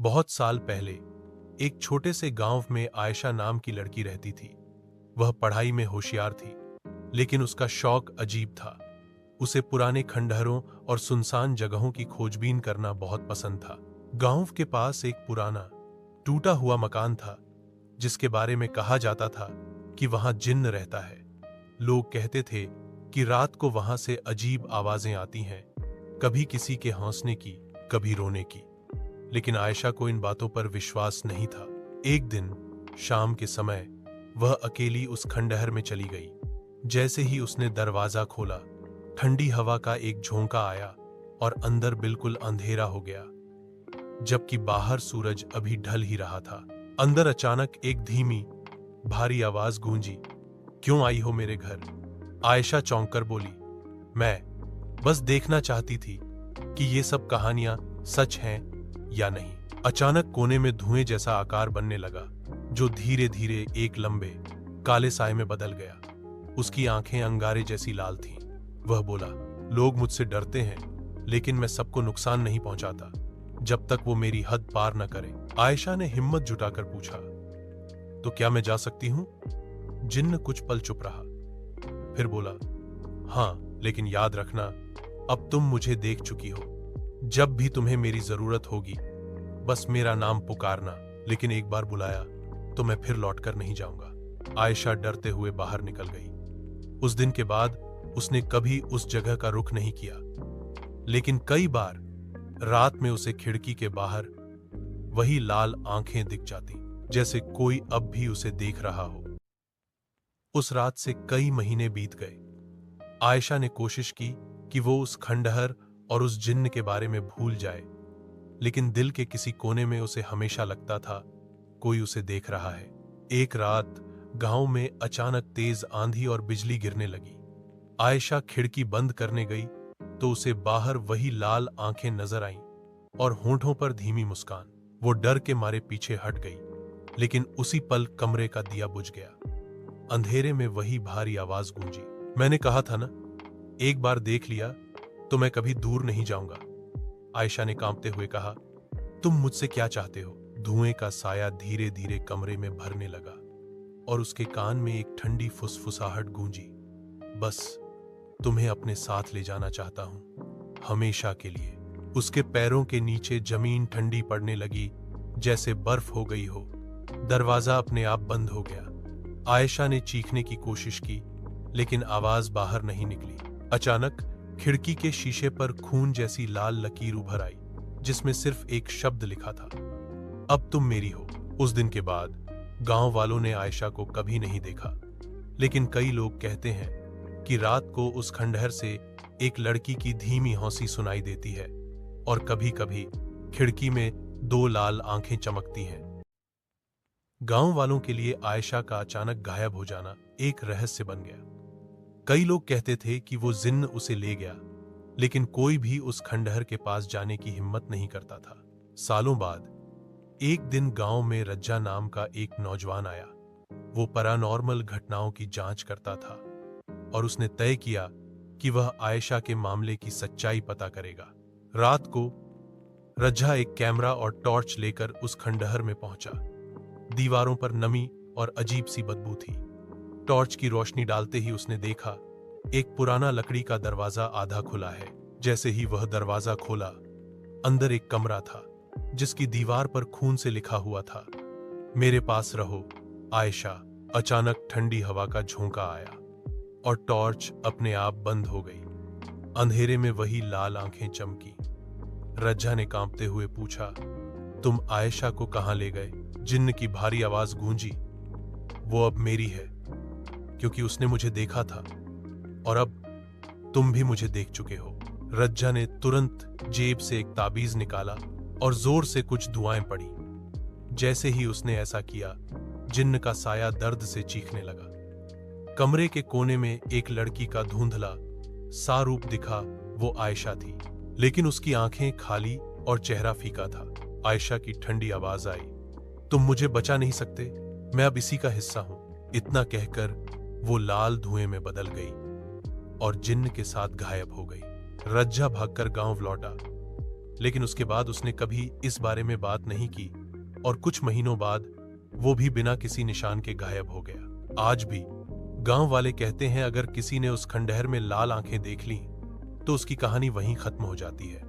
बहुत साल पहले एक छोटे से गांव में आयशा नाम की लड़की रहती थी। वह पढ़ाई में होशियार थी, लेकिन उसका शौक अजीब था। उसे पुराने खंडहरों और सुनसान जगहों की खोजबीन करना बहुत पसंद था। गांव के पास एक पुराना टूटा हुआ मकान था, जिसके बारे में कहा जाता था कि वहां जिन्न रहता है। लोग कहते थे कि रात को वहां से अजीब आवाजें आती हैं, कभी किसी के हंसने की, कभी रोने की। लेकिन आयशा को इन बातों पर विश्वास नहीं था। एक दिन शाम के समय वह अकेली उस खंडहर में चली गई। जैसे ही उसने दरवाजा खोला, ठंडी हवा का एक झोंका आया और अंदर बिल्कुल अंधेरा हो गया, जबकि बाहर सूरज अभी ढल ही रहा था। अंदर अचानक एक धीमी, भारी आवाज गूंजी, "क्यों आई हो मेरे घर?" आयशा चौंक कर बोली, "मैं बस देखना चाहती थी कि ये सब कहानियां सच हैं या नहीं।" अचानक कोने में धुएं जैसा आकार बनने लगा, जो धीरे धीरे एक लंबे काले साए में बदल गया। उसकी आंखें अंगारे जैसी लाल थीं। वह बोला, "लोग मुझसे डरते हैं, लेकिन मैं सबको नुकसान नहीं पहुंचाता जब तक वो मेरी हद पार न करे।" आयशा ने हिम्मत जुटाकर पूछा, "तो क्या मैं जा सकती हूं?" जिन्न कुछ पल चुप रहा, फिर बोला, "हाँ, लेकिन याद रखना, अब तुम मुझे देख चुकी हो। जब भी तुम्हें मेरी जरूरत होगी, बस मेरा नाम पुकारना। लेकिन एक बार बुलाया तो मैं फिर लौटकर नहीं जाऊंगा।" आयशा डरते हुए बाहर निकल गई। उस दिन के बाद उसने कभी उस जगह का रुख नहीं किया, लेकिन कई बार रात में उसे खिड़की के बाहर वही लाल आंखें दिख जाती, जैसे कोई अब भी उसे देख रहा हो। उस रात से कई महीने बीत गए। आयशा ने कोशिश की कि वो उस खंडहर और उस जिन्न के बारे में भूल जाए, लेकिन दिल के किसी कोने में उसे हमेशा लगता था कोई उसे देख रहा है। एक रात गांव में अचानक तेज आंधी और बिजली गिरने लगी। आयशा खिड़की बंद करने गई तो उसे बाहर वही लाल आंखें नजर आईं और होंठों पर धीमी मुस्कान। वो डर के मारे पीछे हट गई, लेकिन उसी पल कमरे का दिया बुझ गया। अंधेरे में वही भारी आवाज गूंजी, "मैंने कहा था ना, एक बार देख लिया तो मैं कभी दूर नहीं जाऊंगा।" आयशा ने कांपते हुए कहा, "तुम मुझसे क्या चाहते हो?" धुएं का साया धीरे धीरे कमरे में भरने लगा और उसके कान में एक ठंडी फुसफुसाहट गूंजी, "बस तुम्हें अपने साथ ले जाना चाहता हूं, हमेशा के लिए।" उसके पैरों के नीचे जमीन ठंडी पड़ने लगी, जैसे बर्फ हो गई हो। दरवाजा अपने आप बंद हो गया। आयशा ने चीखने की कोशिश की, लेकिन आवाज बाहर नहीं निकली। अचानक खिड़की के शीशे पर खून जैसी लाल लकीर उभर आई, जिसमें सिर्फ एक शब्द लिखा था, "अब तुम मेरी हो।" उस दिन के बाद गांव वालों ने आयशा को कभी नहीं देखा, लेकिन कई लोग कहते हैं कि रात को उस खंडहर से एक लड़की की धीमी हंसी सुनाई देती है और कभी-कभी खिड़की में दो लाल आंखें चमकती हैं। गांव वालों के लिए आयशा का अचानक गायब हो जाना एक रहस्य बन गया। कई लोग कहते थे कि वो जिन्न उसे ले गया, लेकिन कोई भी उस खंडहर के पास जाने की हिम्मत नहीं करता था। सालों बाद एक दिन गांव में रज्जा नाम का एक नौजवान आया। वो पैरानॉर्मल घटनाओं की जांच करता था और उसने तय किया कि वह आयशा के मामले की सच्चाई पता करेगा। रात को रज्जा एक कैमरा और टॉर्च लेकर उस खंडहर में पहुंचा। दीवारों पर नमी और अजीब सी बदबू थी। टॉर्च की रोशनी डालते ही उसने देखा, एक पुराना लकड़ी का दरवाजा आधा खुला है। जैसे ही वह दरवाजा खोला, अंदर एक कमरा था, जिसकी दीवार पर खून से लिखा हुआ था, "मेरे पास रहो, आयशा।" अचानक ठंडी हवा का झोंका आया और टॉर्च अपने आप बंद हो गई। अंधेरे में वही लाल आंखें चमकी। रज्जा ने कांपते हुए पूछा, "तुम आयशा को कहां ले गए?" जिन्न की भारी आवाज गूंजी, "वो अब मेरी है, क्योंकि उसने मुझे देखा था और अब तुम भी मुझे देख चुके हो।" रज्जा ने तुरंत जेब से एक ताबीज निकाला और जोर से कुछ दुआएं पड़ी। जैसे ही उसने ऐसा किया, जिन्न का साया दर्द से चीखने लगा। कमरे के कोने में एक लड़की का धुंधला सा रूप दिखा। वो आयशा थी, लेकिन उसकी आंखें खाली और चेहरा फीका था। आयशा की ठंडी आवाज आई, "तुम मुझे बचा नहीं सकते, मैं अब इसी का हिस्सा हूं।" इतना कहकर वो लाल धुएं में बदल गई और जिन्न के साथ गायब हो गई। रज्जा भागकर गांव लौटा, लेकिन उसके बाद उसने कभी इस बारे में बात नहीं की और कुछ महीनों बाद वो भी बिना किसी निशान के गायब हो गया। आज भी गांव वाले कहते हैं अगर किसी ने उस खंडहर में लाल आंखें देख लीं तो उसकी कहानी वहीं खत्म हो जाती है।